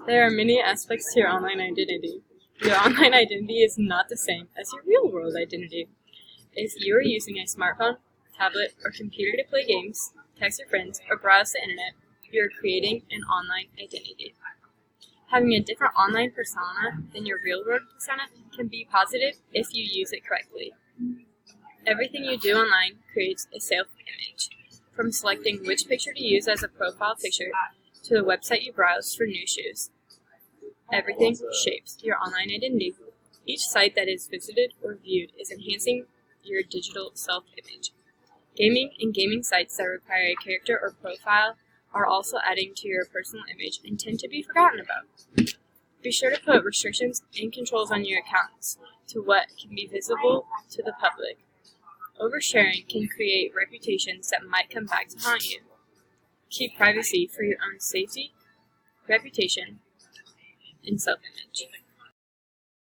There are many aspects to your online identity. Your online identity is not the same as your real-world identity. If you are using a smartphone, tablet, or computer to play games, text your friends, or browse the internet, you are creating an online identity. Having a different online persona than your real-world persona can be positive if you use it correctly. Everything you do online creates a self-image, from selecting which picture to use as a profile picture to the website you browse for new shoes. Everything shapes your online identity. Each site that is visited or viewed is enhancing your digital self-image. Gaming and gaming sites that require a character or profile are also adding to your personal image and tend to be forgotten about. Be sure to put restrictions and controls on your accounts to what can be visible to the public. Oversharing can create reputations that might come back to haunt you. Keep privacy for your own safety, reputation, and self-image.